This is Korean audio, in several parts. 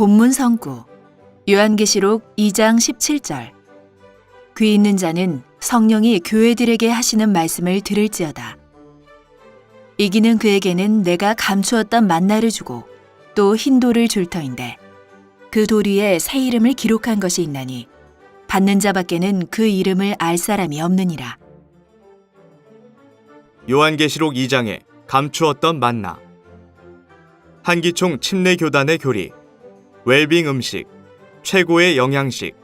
본문 성구 요한계시록 2장 17절 귀 있는 자는 성령이 교회들에게 하시는 말씀을 들을지어다. 이기는 그에게는 내가 감추었던 만나를 주고 또 흰 돌을 줄 터인데 그 돌 위에 새 이름을 기록한 것이 있나니 받는 자밖에는 그 이름을 알 사람이 없느니라. 요한계시록 2장에 감추었던 만나, 한기총 침례교단의 교리, 웰빙 음식, 최고의 영양식,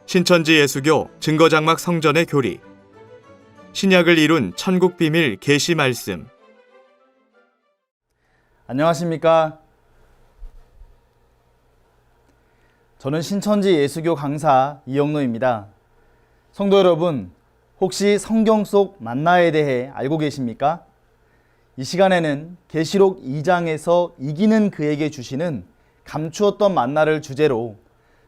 신천지 예수교 증거장막 성전의 교리, 신약을 이룬 천국 비밀 계시 말씀. 안녕하십니까? 저는 신천지 예수교 강사 이영노입니다. 성도 여러분, 혹시 성경 속 만나에 대해 알고 계십니까? 이 시간에는 계시록 2장에서 이기는 그에게 주시는 감추었던 만나를 주제로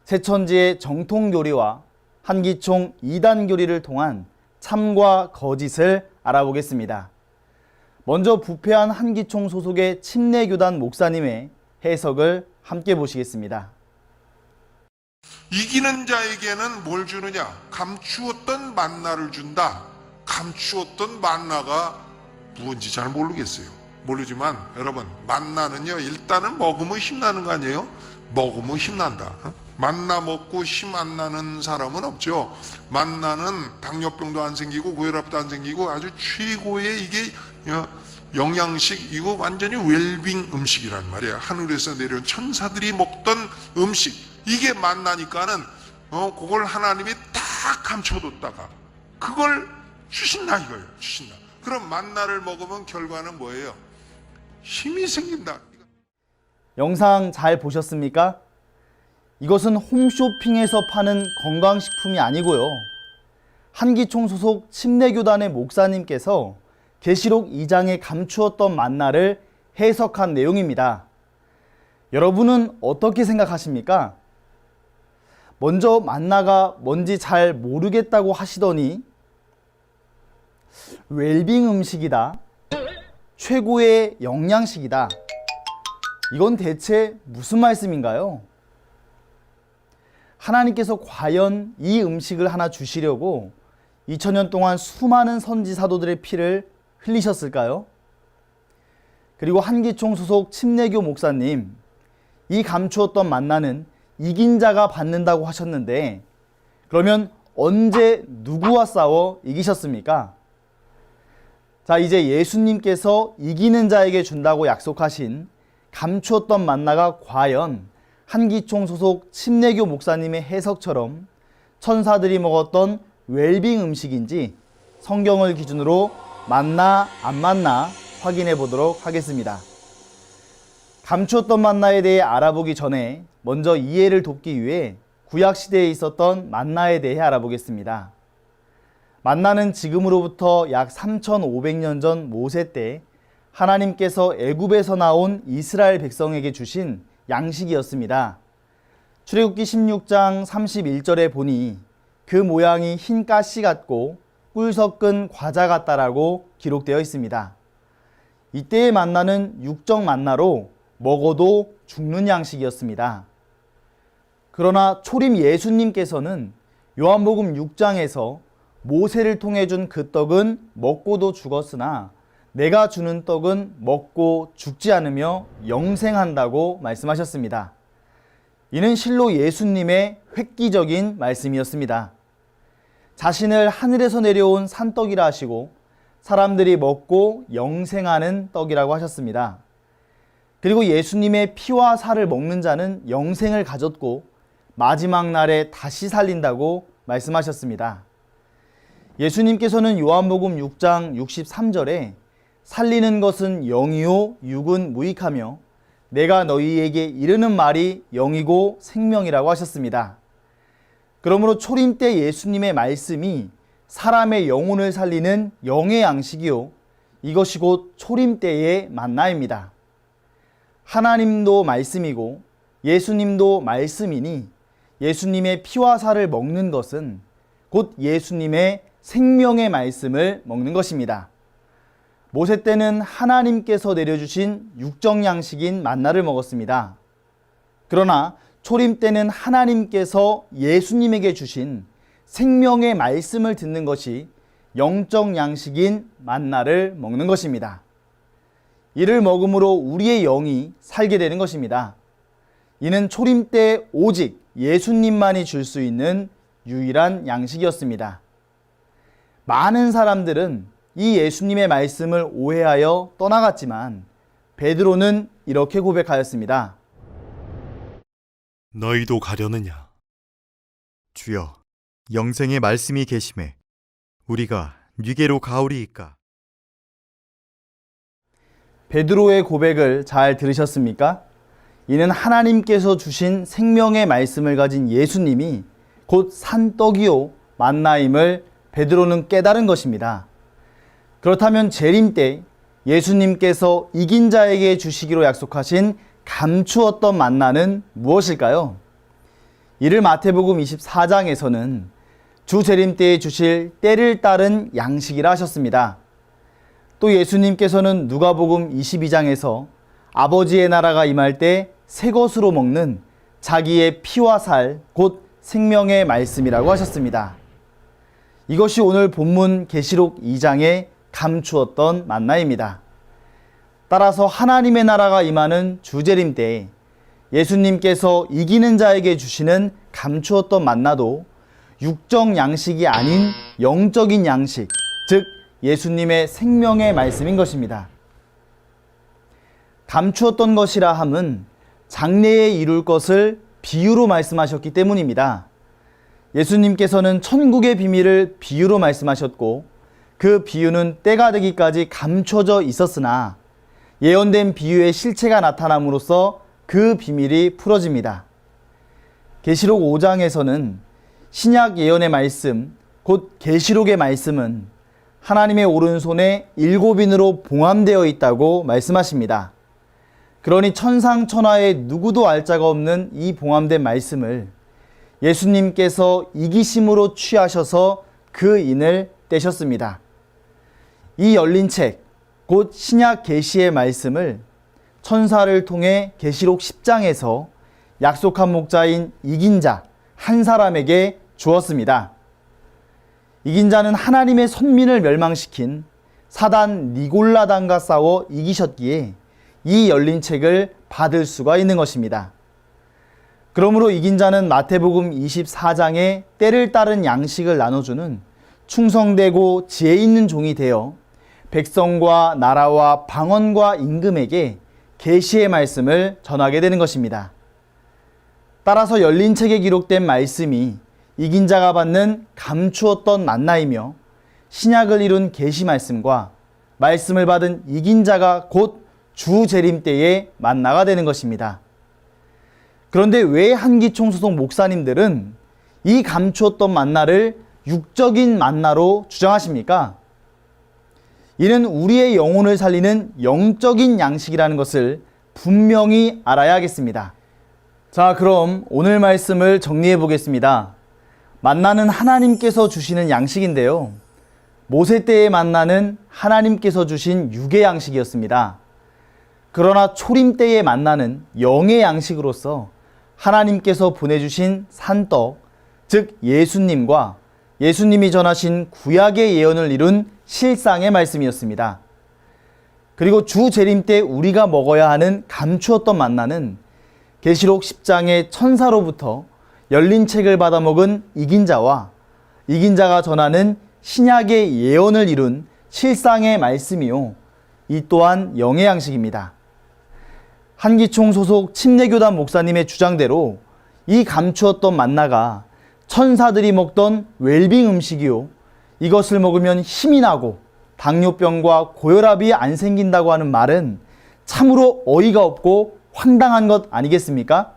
새천지의 정통 교리와 한기총 2단 교리를 통한 참과 거짓을 알아보겠습니다. 먼저 부패한 한기총 소속의 침례교단 목사님의 해석을 함께 보시겠습니다. 이기는 자에게는 뭘 주느냐? 감추었던 만나를 준다. 감추었던 만나가 무엇인지 잘 모르지만 여러분, 만나는요, 일단은 먹으면 힘나는 거 아니에요? 먹으면 힘난다. 만나 먹고 힘 안 나는 사람은 없죠. 만나는 당뇨병도 안 생기고 고혈압도 안 생기고 아주 최고의 이게 영양식, 이거 완전히 웰빙 음식이란 말이야. 하늘에서 내려온 천사들이 먹던 음식, 이게 만나니까는 그걸 하나님이 딱 감춰뒀다가 그걸 주신다 이거예요. 주신다. 그럼 만나를 먹으면 결과는 뭐예요? 힘이 생긴다. 영상 잘 보셨습니까? 이것은 홈쇼핑에서 파는 건강식품이 아니고요. 한기총 소속 침례교단의 목사님께서 계시록 2장에 감추었던 만나를 해석한 내용입니다. 여러분은 어떻게 생각하십니까? 먼저 만나가 뭔지 잘 모르겠다고 하시더니 웰빙 음식이다, 최고의 영양식이다. 이건 대체 무슨 말씀인가요? 하나님께서 과연 이 음식을 하나 주시려고 2000년 동안 수많은 선지 사도들의 피를 흘리셨을까요? 그리고 한기총 소속 침례교 목사님, 이 감추었던 만나는 이긴 자가 받는다고 하셨는데 그러면 언제 누구와 싸워 이기셨습니까? 자, 이제 예수님께서 이기는 자에게 준다고 약속하신 감추었던 만나가 과연 한기총 소속 침례교 목사님의 해석처럼 천사들이 먹었던 웰빙 음식인지 성경을 기준으로 맞나 안 맞나 확인해 보도록 하겠습니다. 감추었던 만나에 대해 알아보기 전에 먼저 이해를 돕기 위해 구약시대에 있었던 만나에 대해 알아보겠습니다. 만나는 지금으로부터 약 3500년 전 모세 때 하나님께서 애굽에서 나온 이스라엘 백성에게 주신 양식이었습니다. 출애굽기 16장 31절에 보니 그 모양이 흰 가시 같고 꿀 섞은 과자 같다라고 기록되어 있습니다. 이때의 만나는 육적 만나로 먹어도 죽는 양식이었습니다. 그러나 초림 예수님께서는 요한복음 6장에서 모세를 통해 준 그 떡은 먹고도 죽었으나 내가 주는 떡은 먹고 죽지 않으며 영생한다고 말씀하셨습니다. 이는 실로 예수님의 획기적인 말씀이었습니다. 자신을 하늘에서 내려온 산떡이라 하시고 사람들이 먹고 영생하는 떡이라고 하셨습니다. 그리고 예수님의 피와 살을 먹는 자는 영생을 가졌고 마지막 날에 다시 살린다고 말씀하셨습니다. 예수님께서는 요한복음 6장 63절에 살리는 것은 영이요 육은 무익하며 내가 너희에게 이르는 말이 영이고 생명이라고 하셨습니다. 그러므로 초림 때 예수님의 말씀이 사람의 영혼을 살리는 영의 양식이요, 이것이 곧 초림 때의 만나입니다. 하나님도 말씀이고 예수님도 말씀이니 예수님의 피와 살을 먹는 것은 곧 예수님의 생명의 말씀을 먹는 것입니다. 모세 때는 하나님께서 내려주신 육적 양식인 만나를 먹었습니다. 그러나 초림 때는 하나님께서 예수님에게 주신 생명의 말씀을 듣는 것이 영적 양식인 만나를 먹는 것입니다. 이를 먹음으로 우리의 영이 살게 되는 것입니다. 이는 초림 때 오직 예수님만이 줄 수 있는 유일한 양식이었습니다. 많은 사람들은 이 예수님의 말씀을 오해하여 떠나갔지만 베드로는 이렇게 고백하였습니다. 너희도 가려느냐? 주여, 영생의 말씀이 계심에 우리가 뉘게로 가오리이까? 베드로의 고백을 잘 들으셨습니까? 이는 하나님께서 주신 생명의 말씀을 가진 예수님이 곧 산떡이요 만나임을 베드로는 깨달은 것입니다. 그렇다면 재림 때 예수님께서 이긴 자에게 주시기로 약속하신 감추었던 만나는 무엇일까요? 이를 마태복음 24장에서는 주 재림 때에 주실 때를 따른 양식이라 하셨습니다. 또 예수님께서는 누가복음 22장에서 아버지의 나라가 임할 때 새 것으로 먹는 자기의 피와 살 곧 생명의 말씀이라고 하셨습니다. 이것이 오늘 본문 계시록 2장에 감추었던 만나입니다. 따라서 하나님의 나라가 임하는 주재림 때 예수님께서 이기는 자에게 주시는 감추었던 만나도 육적 양식이 아닌 영적인 양식, 즉 예수님의 생명의 말씀인 것입니다. 감추었던 것이라 함은 장래에 이룰 것을 비유로 말씀하셨기 때문입니다. 예수님께서는 천국의 비밀을 비유로 말씀하셨고 그 비유는 때가 되기까지 감춰져 있었으나 예언된 비유의 실체가 나타남으로써 그 비밀이 풀어집니다. 계시록 5장에서는 신약 예언의 말씀, 곧 계시록의 말씀은 하나님의 오른손에 7인으로 봉함되어 있다고 말씀하십니다. 그러니 천상천하에 누구도 알 자가 없는 이 봉함된 말씀을 예수님께서 이기심으로 취하셔서 그 인을 떼셨습니다. 이 열린 책, 곧 신약 계시의 말씀을 천사를 통해 계시록 10장에서 약속한 목자인 이긴 자 한 사람에게 주었습니다. 이긴 자는 하나님의 선민을 멸망시킨 사단 니골라단과 싸워 이기셨기에 이 열린 책을 받을 수가 있는 것입니다. 그러므로 이긴 자는 마태복음 24장에 때를 따른 양식을 나눠주는 충성되고 지혜 있는 종이 되어 백성과 나라와 방언과 임금에게 계시의 말씀을 전하게 되는 것입니다. 따라서 열린 책에 기록된 말씀이 이긴 자가 받는 감추었던 만나이며 신약을 이룬 계시 말씀과 말씀을 받은 이긴 자가 곧 주 재림 때의 만나가 되는 것입니다. 그런데 왜 한기총 소속 목사님들은 이 감추었던 만나를 육적인 만나로 주장하십니까? 이는 우리의 영혼을 살리는 영적인 양식이라는 것을 분명히 알아야 하겠습니다. 자, 그럼 오늘 말씀을 정리해 보겠습니다. 만나는 하나님께서 주시는 양식인데요. 모세 때의 만나는 하나님께서 주신 육의 양식이었습니다. 그러나 초림 때의 만나는 영의 양식으로서 하나님께서 보내주신 산떡, 즉 예수님과 예수님이 전하신 구약의 예언을 이룬 실상의 말씀이었습니다. 그리고 주 재림 때 우리가 먹어야 하는 감추었던 만나는 계시록 10장의 천사로부터 열린 책을 받아 먹은 이긴 자와 이긴 자가 전하는 신약의 예언을 이룬 실상의 말씀이요, 이 또한 영의 양식입니다. 한기총 소속 침례교단 목사님의 주장대로 이 감추었던 만나가 천사들이 먹던 웰빙 음식이요, 이것을 먹으면 힘이 나고 당뇨병과 고혈압이 안 생긴다고 하는 말은 참으로 어이가 없고 황당한 것 아니겠습니까?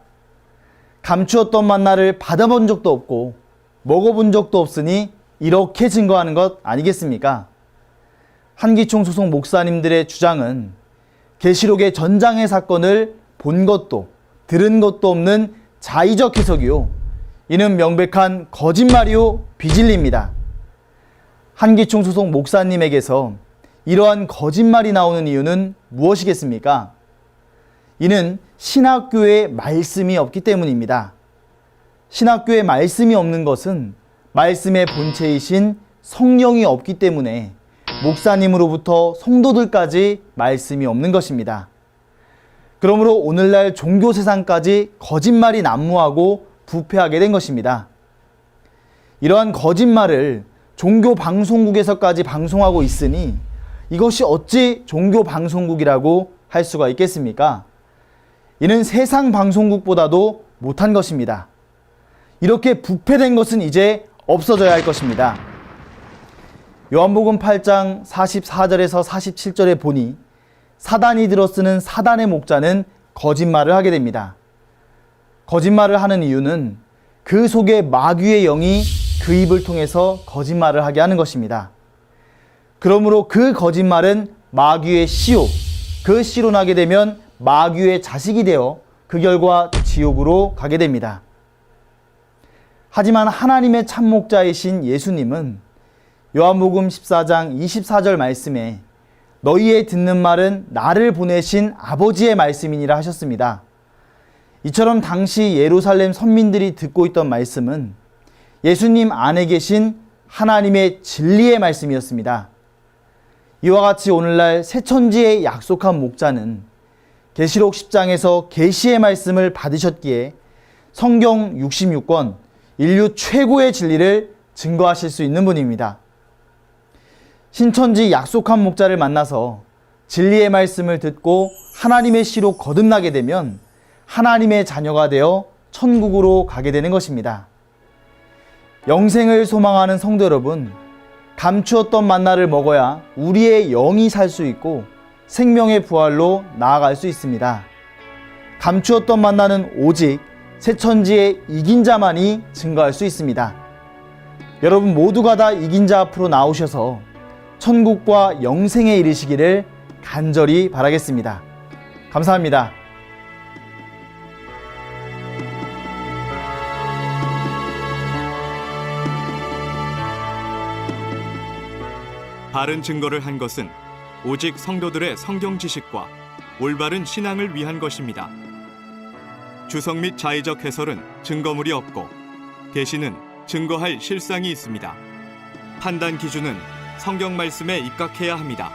감추었던 만나를 받아본 적도 없고 먹어본 적도 없으니 이렇게 증거하는 것 아니겠습니까? 한기총 소속 목사님들의 주장은 계시록의 전장의 사건을 본 것도 들은 것도 없는 자의적 해석이요, 이는 명백한 거짓말이요 비진리입니다. 한기총 소속 목사님에게서 이러한 거짓말이 나오는 이유는 무엇이겠습니까? 이는 신학교에 말씀이 없기 때문입니다. 신학교에 말씀이 없는 것은 말씀의 본체이신 성령이 없기 때문에 목사님으로부터 성도들까지 말씀이 없는 것입니다. 그러므로 오늘날 종교 세상까지 거짓말이 난무하고 부패하게 된 것입니다. 이러한 거짓말을 종교 방송국에서까지 방송하고 있으니 이것이 어찌 종교 방송국이라고 할 수가 있겠습니까? 이는 세상 방송국보다도 못한 것입니다. 이렇게 부패된 것은 이제 없어져야 할 것입니다. 요한복음 8장 44절에서 47절에 보니 사단이 들어쓰는 사단의 목자는 거짓말을 하게 됩니다. 거짓말을 하는 이유는 그 속에 마귀의 영이 그 입을 통해서 거짓말을 하게 하는 것입니다. 그러므로 그 거짓말은 마귀의 씨요, 그 씨로 나게 되면 마귀의 자식이 되어 그 결과 지옥으로 가게 됩니다. 하지만 하나님의 참목자이신 예수님은 요한복음 14장 24절 말씀에 너희의 듣는 말은 나를 보내신 아버지의 말씀이니라 하셨습니다. 이처럼 당시 예루살렘 선민들이 듣고 있던 말씀은 예수님 안에 계신 하나님의 진리의 말씀이었습니다. 이와 같이 오늘날 새천지에 약속한 목자는 계시록 10장에서 계시의 말씀을 받으셨기에 성경 66권 인류 최고의 진리를 증거하실 수 있는 분입니다. 신천지 약속한 목자를 만나서 진리의 말씀을 듣고 하나님의 씨로 거듭나게 되면 하나님의 자녀가 되어 천국으로 가게 되는 것입니다. 영생을 소망하는 성도 여러분, 감추었던 만나를 먹어야 우리의 영이 살 수 있고 생명의 부활로 나아갈 수 있습니다. 감추었던 만나는 오직 새천지의 이긴 자만이 증거할 수 있습니다. 여러분 모두가 다 이긴 자 앞으로 나오셔서 천국과 영생에 이르시기를 간절히 바라겠습니다. 감사합니다. 바른 증거를 한 것은 오직 성도들의 성경 지식과 올바른 신앙을 위한 것입니다. 주석 및 자의적 해설은 증거물이 없고 계시는 증거할 실상이 있습니다. 판단 기준은 성경 말씀에 입각해야 합니다.